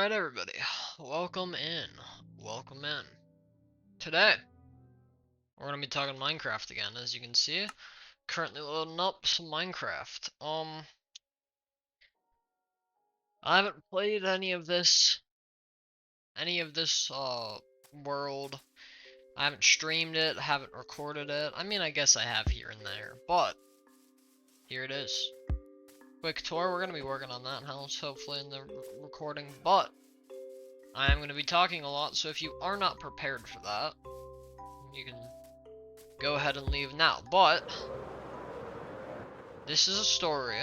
Alright, everybody, welcome in. Welcome in. Today, we're gonna be talking Minecraft again, as you can see. Currently loading up some Minecraft. I haven't played any of this world. I haven't streamed it, haven't recorded it. I mean, I guess I have here and there, but here it is. Quick tour, we're gonna be working on that house, hopefully, in the recording, but I am going to be talking a lot, so if you are not prepared for that, you can go ahead and leave now. But this is a story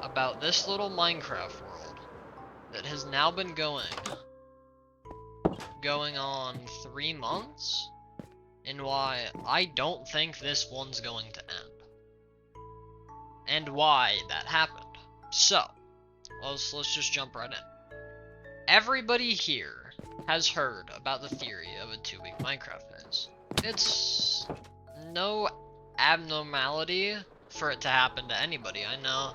about this little Minecraft world that has now been going on 3 months, and why I don't think this one's going to end, and why that happened. So, let's just jump right in. Everybody here has heard about the theory of a 2-week Minecraft phase. It's no abnormality for it to happen to anybody. I know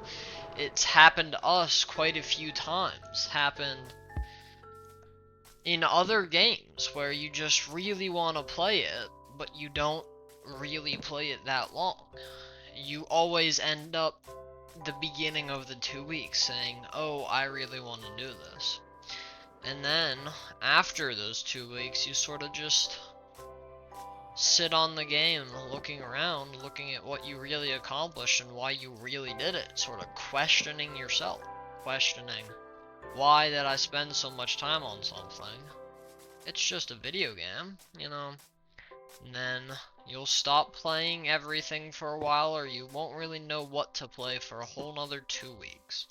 it's happened to us quite a few times. Happened in other games where you just really want to play it, but you don't really play it that long. You always end up the beginning of the 2 weeks saying, oh, I really want to do this. And then, after those 2 weeks, you sort of just sit on the game, looking around, looking at what you really accomplished and why you really did it, sort of questioning yourself, questioning, why did I spend so much time on something? It's just a video game, you know? And then you'll stop playing everything for a while, or you won't really know what to play for a whole nother 2 weeks.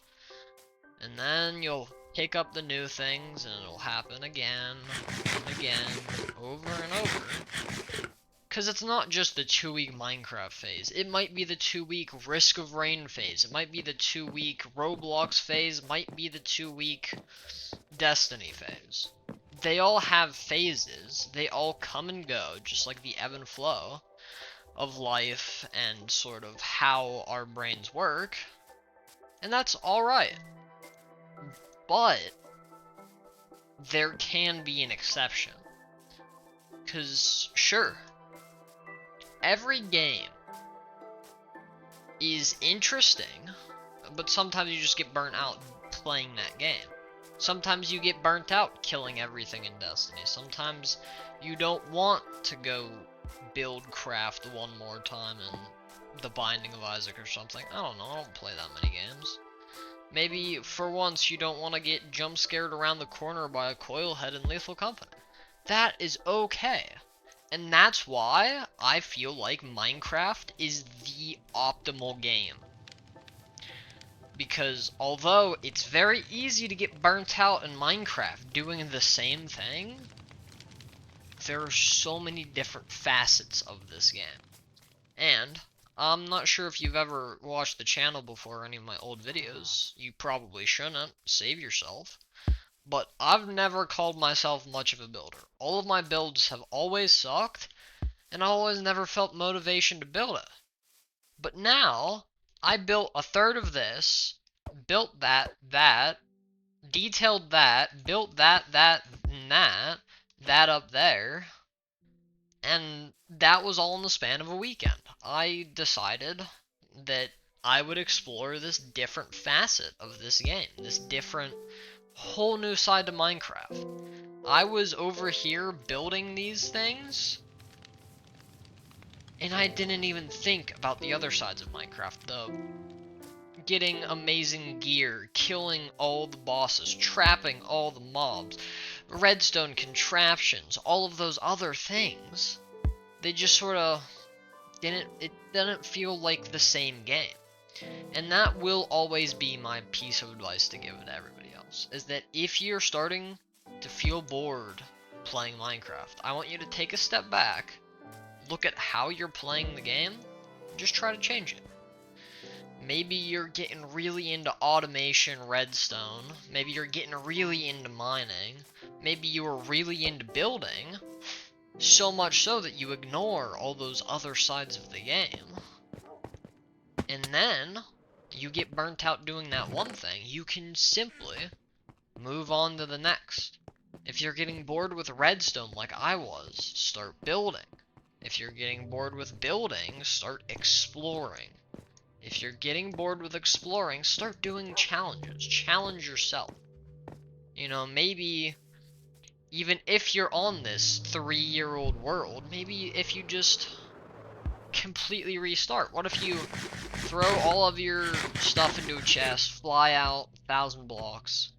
And then you'll pick up the new things, and it'll happen again and again, over and over. Because it's not just the 2-week Minecraft phase. It might be the 2-week Risk of Rain phase. It might be the 2-week Roblox phase. It might be the 2-week Destiny phase. They all have phases. They all come and go, just like the ebb and flow of life and sort of how our brains work. And that's alright. But there can be an exception. Because, sure, every game is interesting, but sometimes you just get burnt out playing that game. Sometimes you get burnt out killing everything in Destiny. Sometimes you don't want to go build craft one more time in The Binding of Isaac or something. I don't know, I don't play that many games. Maybe, for once, you don't want to get jump scared around the corner by a coil head in Lethal Company. That is okay. And that's why I feel like Minecraft is the optimal game. Because although it's very easy to get burnt out in Minecraft doing the same thing, there are so many different facets of this game. And I'm not sure if you've ever watched the channel before, any of my old videos. You probably shouldn't. Save yourself. But I've never called myself much of a builder. All of my builds have always sucked, and I always never felt motivation to build it. But now, I built a third of this, built that, detailed that, built that, and that up there, and that was all in the span of a weekend. I decided that I would explore this different facet of this game, this different, whole new side to Minecraft. I was over here building these things, and I didn't even think about the other sides of Minecraft, the getting amazing gear, killing all the bosses, trapping all the mobs, redstone contraptions, all of those other things. They just sort of didn't feel like the same game. And that will always be my piece of advice to give to everybody else, is that if you're starting to feel bored playing Minecraft, I want you to take a step back, look at how you're playing the game, and just try to change it. Maybe you're getting really into automation redstone, maybe you're getting really into mining, maybe you are really into building, so much so that you ignore all those other sides of the game. And then, you get burnt out doing that one thing, you can simply move on to the next. If you're getting bored with redstone like I was, start building. If you're getting bored with building, start exploring. If you're getting bored with exploring, start doing challenges. Challenge yourself. You know, maybe even if you're on this 3-year-old world, maybe if you just completely restart. What if you throw all of your stuff into a chest, fly out 1,000 blocks,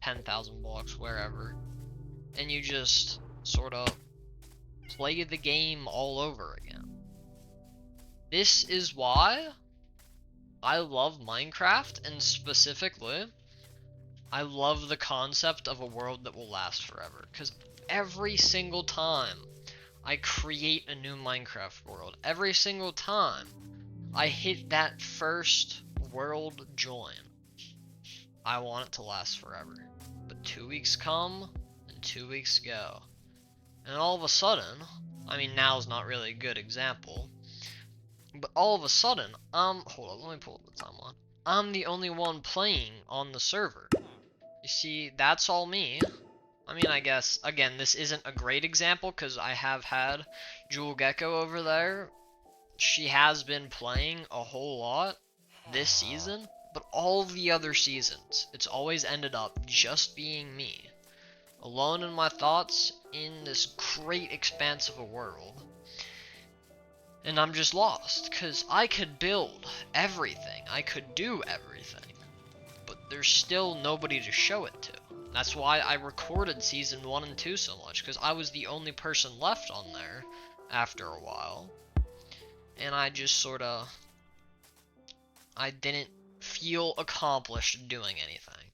10,000 blocks, wherever, and you just sort of play the game all over again. This is why I love Minecraft, and specifically, I love the concept of a world that will last forever, because every single time I create a new Minecraft world, every single time I hit that first world join, I want it to last forever. But 2 weeks come, and 2 weeks go. And all of a sudden, I mean, now's not really a good example, but all of a sudden, hold on, let me pull up the timeline. I'm the only one playing on the server. You see, that's all me. I mean, I guess, again, this isn't a great example, because I have had Jewel Gecko over there. She has been playing a whole lot this season, but all the other seasons, it's always ended up just being me. Alone in my thoughts, in this great expanse of a world. And I'm just lost, because I could build everything, I could do everything, but there's still nobody to show it to. That's why I recorded season 1 and 2 so much, because I was the only person left on there after a while. And I just sorta, I didn't feel accomplished doing anything.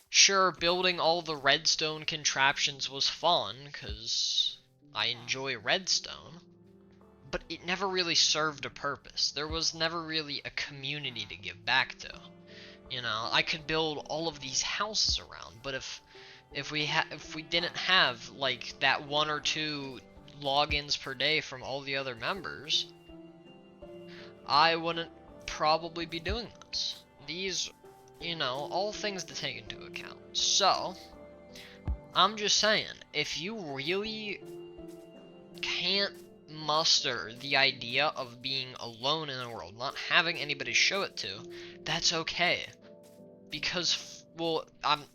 Sure, building all the redstone contraptions was fun, because I enjoy redstone, but it never really served a purpose. There was never really a community to give back to. You know, I could build all of these houses around, but if we didn't have like that 1 or 2 logins per day from all the other members, I wouldn't probably be doing this. These, you know, all things to take into account. So, I'm just saying, if you really can't muster the idea of being alone in the world, not having anybody show it to, that's okay. Because, well,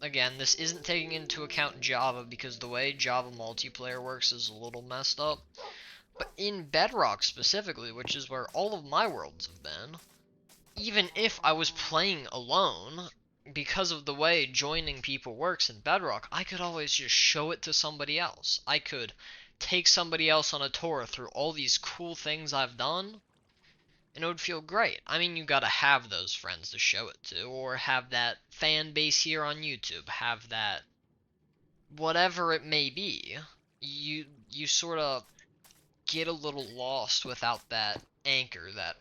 again, this isn't taking into account Java, because the way Java multiplayer works is a little messed up. But in Bedrock specifically, which is where all of my worlds have been, even if I was playing alone, because of the way joining people works in Bedrock, I could always just show it to somebody else. I could take somebody else on a tour through all these cool things I've done, and it would feel great. I mean, you gotta have those friends to show it to, or have that fan base here on YouTube, have that, whatever it may be. You sort of get a little lost without that anchor, that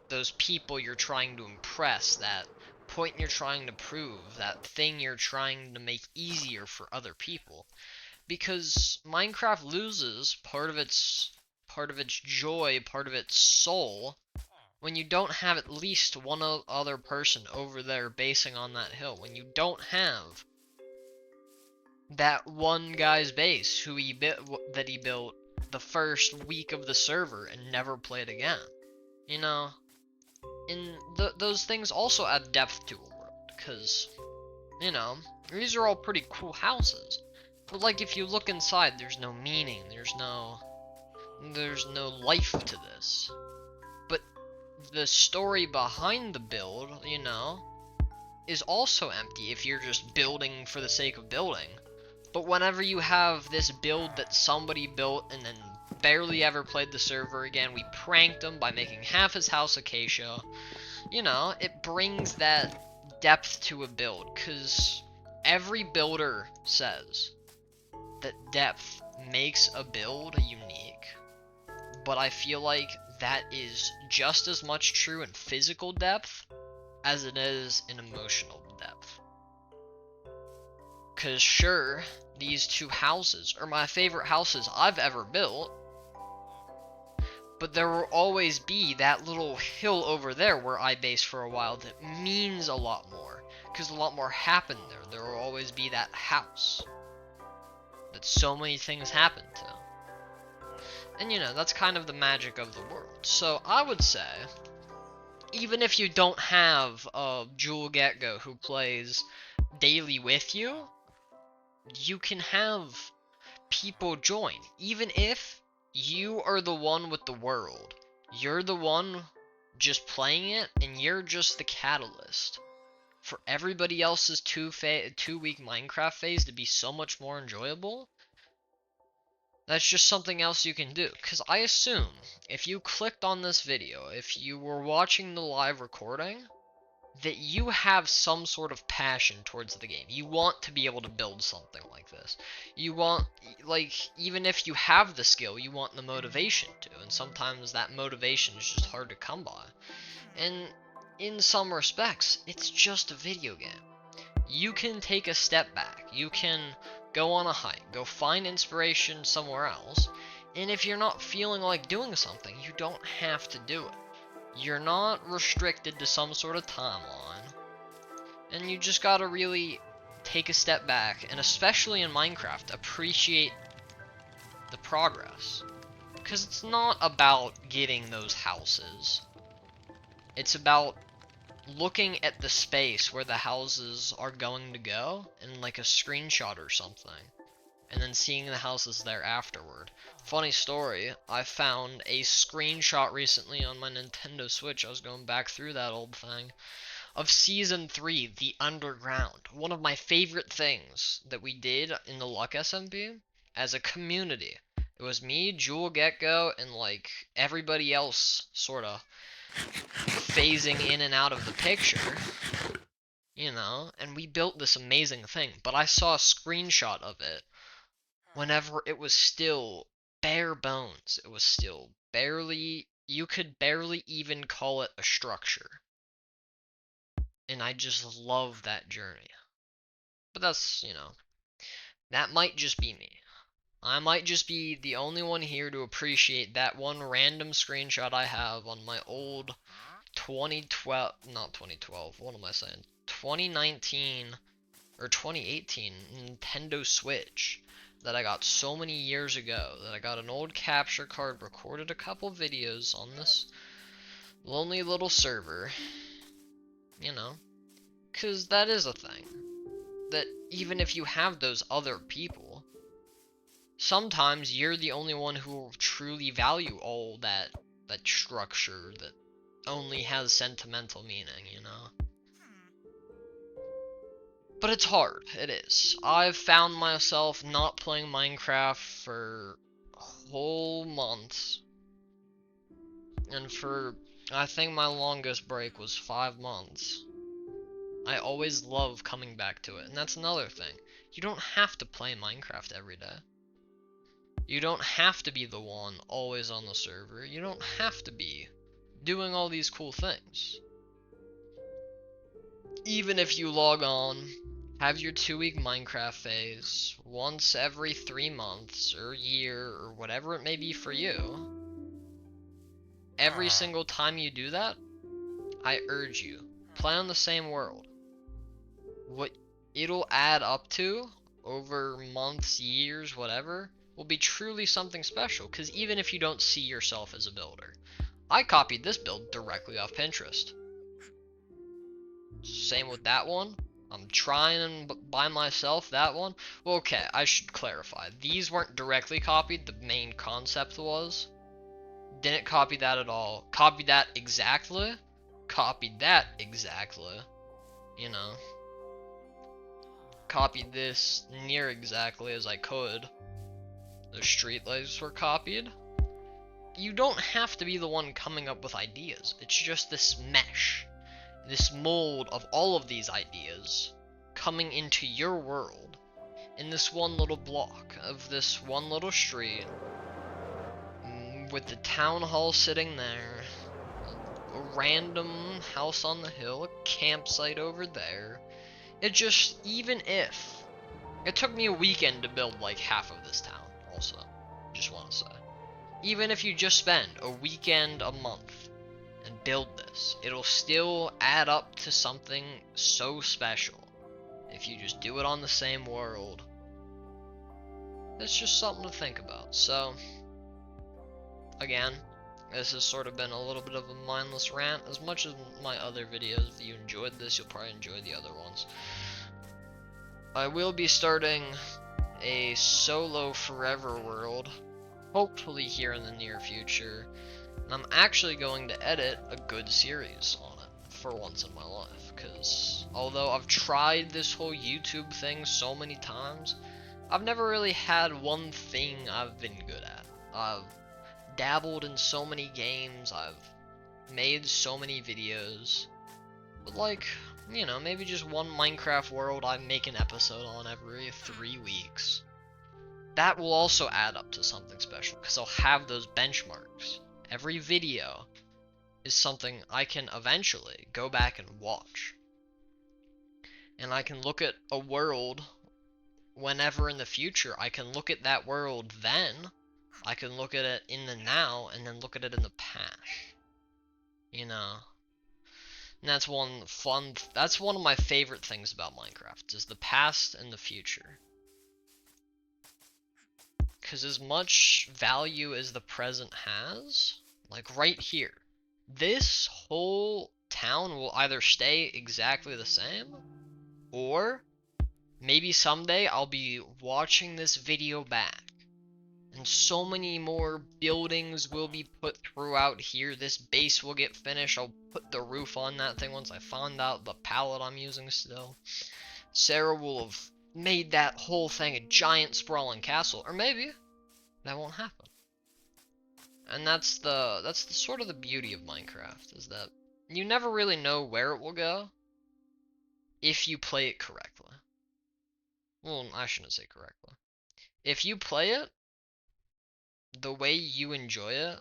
those people you're trying to impress, that point you're trying to prove, that thing you're trying to make easier for other people. Because Minecraft loses part of its joy, part of its soul, when you don't have at least one other person over there basing on that hill. When you don't have that one guy's base who he built the first week of the server and never played again. You know, and those things also add depth to a world, because, you know, these are all pretty cool houses. But like, if you look inside, there's no meaning, there's no life to this. But the story behind the build, you know, is also empty if you're just building for the sake of building. But whenever you have this build that somebody built and then barely ever played the server again, we pranked him by making half his house acacia, you know, it brings that depth to a build, because every builder says that depth makes a build unique. But I feel like that is just as much true in physical depth as it is in emotional depth. Because sure, these 2 houses are my favorite houses I've ever built, but there will always be that little hill over there where I base for a while that means a lot more. because a lot more happen there. There will always be that house that so many things happen to. And you know, that's kind of the magic of the world. So I would say, even if you don't have a Jewel Get-Go who plays daily with you, you can have people join. Even if you are the one with the world, you're the one just playing it, and you're just the catalyst for everybody else's 2-week Minecraft phase to be so much more enjoyable. That's just something else you can do. Because I assume, if you clicked on this video, if you were watching the live recording, that you have some sort of passion towards the game. You want to be able to build something like this. You want, like, even if you have the skill, you want the motivation to. And sometimes that motivation is just hard to come by. And in some respects, it's just a video game. You can take a step back. You can go on a hike, go find inspiration somewhere else, and if you're not feeling like doing something, you don't have to do it. You're not restricted to some sort of timeline, and you just gotta really take a step back, and especially in Minecraft, appreciate the progress. Because it's not about getting those houses. It's about looking at the space where the houses are going to go in like a screenshot or something, and then seeing the houses there afterward. Funny story, I found a screenshot recently on my Nintendo Switch. I was going back through that old thing of Season 3, The Underground. One of my favorite things that we did in the Luck SMP as a community. It was me, Jewel Get-Go, and like everybody else sorta phasing in and out of the picture, you know, and we built this amazing thing. But I saw a screenshot of it whenever it was still bare bones. It was still barely, you could barely even call it a structure. And I just love that journey. But that's, you know, that might just be me. I might just be the only one here to appreciate that one random screenshot I have on my old 2012, not 2012, what am I saying? 2019 or 2018 Nintendo Switch that I got so many years ago, that I got an old capture card, recorded a couple videos on this lonely little server, you know, because that is a thing, that even if you have those other people, sometimes you're the only one who will truly value all that structure that only has sentimental meaning, you know? But it's hard, it is. I've found myself not playing Minecraft for whole months. And for, I think my longest break was 5 months. I always love coming back to it, and that's another thing. You don't have to play Minecraft every day. You don't have to be the one always on the server. You don't have to be doing all these cool things. Even if you log on, have your 2-week Minecraft phase once every 3 months or year or whatever it may be for you, every single time you do that, I urge you, play on the same world. What it'll add up to over months, years, whatever, will be truly something special, because even if you don't see yourself as a builder, I copied this build directly off Pinterest. Same with that one. I'm trying by myself, that one. Well, okay, I should clarify. These weren't directly copied, the main concept was. Didn't copy that at all. Copied that exactly. Copied that exactly. You know. Copied this near exactly as I could. The streetlights were copied. You don't have to be the one coming up with ideas. It's just this mesh, this mold of all of these ideas coming into your world in this one little block of this one little street, with the town hall sitting there, a random house on the hill, a campsite over there. It just, even if it took me a weekend to build like half of this town, also, just want to say, even if you just spend a weekend a month and build this, it'll still add up to something so special if you just do it on the same world. It's just something to think about. So, again, this has sort of been a little bit of a mindless rant. As much as my other videos, if you enjoyed this, you'll probably enjoy the other ones. I will be starting a solo forever world, hopefully here in the near future. And I'm actually going to edit a good series on it for once in my life. Because although I've tried this whole YouTube thing so many times, I've never really had one thing I've been good at. I've dabbled in so many games, I've made so many videos, but like, you know, maybe just one Minecraft world I make an episode on every 3 weeks. That will also add up to something special, because I'll have those benchmarks. Every video is something I can eventually go back and watch. And I can look at a world whenever in the future. I can look at that world then, I can look at it in the now, and then look at it in the past. You know? And that's one of my favorite things about Minecraft, is the past and the future. Because as much value as the present has, like right here, this whole town will either stay exactly the same, or maybe someday I'll be watching this video back, and so many more buildings will be put throughout here. This base will get finished. I'll put the roof on that thing once I find out the palette I'm using still. Sarah will have made that whole thing a giant sprawling castle. Or maybe that won't happen. And that's the sort of the beauty of Minecraft, is that you never really know where it will go if you play it correctly. Well, I shouldn't say correctly. If you play it the way you enjoy it,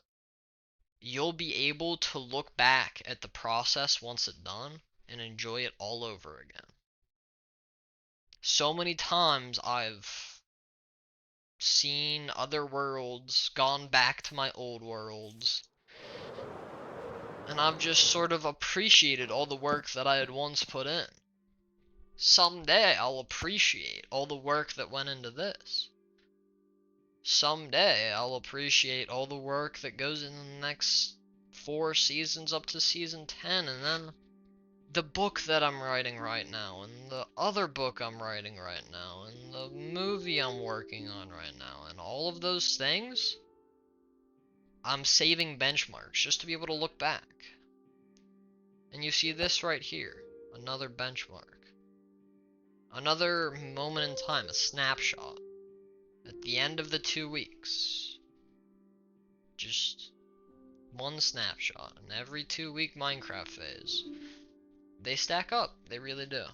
you'll be able to look back at the process once it's done and enjoy it all over again. So many times I've seen other worlds, gone back to my old worlds, and I've just sort of appreciated all the work that I had once put in. Someday I'll appreciate all the work that went into this. Someday I'll appreciate all the work that goes in the next 4 seasons up to season 10, and then the book that I'm writing right now, and the other book I'm writing right now, and the movie I'm working on right now, and all of those things, I'm saving benchmarks just to be able to look back. And you see this right here, another benchmark. Another moment in time, a snapshot. At the end of the 2 weeks. Just one snapshot in every 2-week Minecraft phase. They stack up, they really do.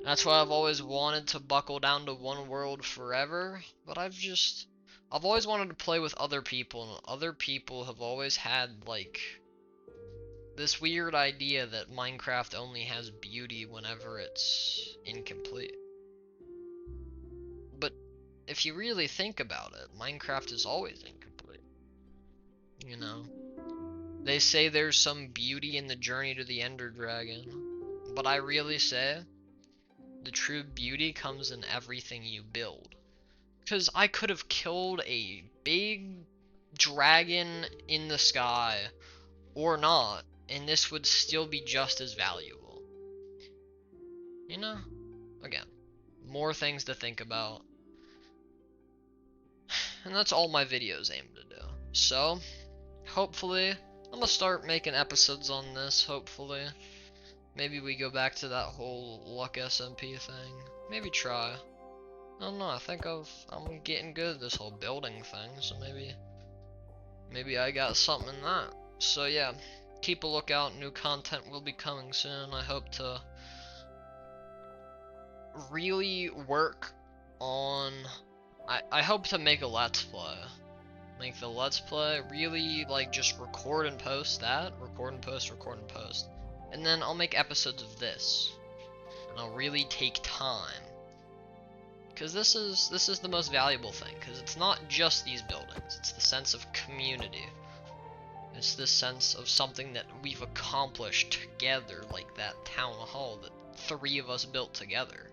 That's why I've always wanted to buckle down to one world forever, but I've always wanted to play with other people, and other people have always had, like, this weird idea that Minecraft only has beauty whenever it's incomplete. But if you really think about it, Minecraft is always incomplete. You know? They say there's some beauty in the journey to the Ender Dragon, but I really say the true beauty comes in everything you build. Because I could have killed a big dragon in the sky, or not, and this would still be just as valuable. You know? Again, more things to think about. And that's all my videos aim to do. So, hopefully, I'm gonna start making episodes on this, hopefully. Maybe we go back to that whole Luck SMP thing. Maybe try. I don't know, I think I'm getting good at this whole building thing, so maybe I got something in that. So yeah, keep a lookout, new content will be coming soon. I hope to really work on, I hope to make a Let's Play. Make the Let's Play, really, like, just record and post that, record and post, and then I'll make episodes of this, and I'll really take time, because this is the most valuable thing, because it's not just these buildings, it's the sense of community. It's this sense of something that we've accomplished together, like that town hall that 3 of us built together.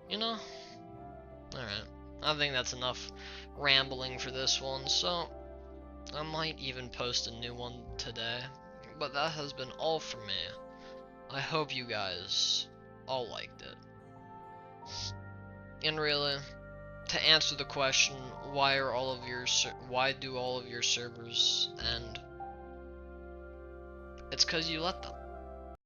You know? Alright. I think that's enough rambling for this one, so I might even post a new one today. But that has been all for me. I hope you guys all liked it. And really, to answer the question, why do all of your servers end? It's 'cause you let them.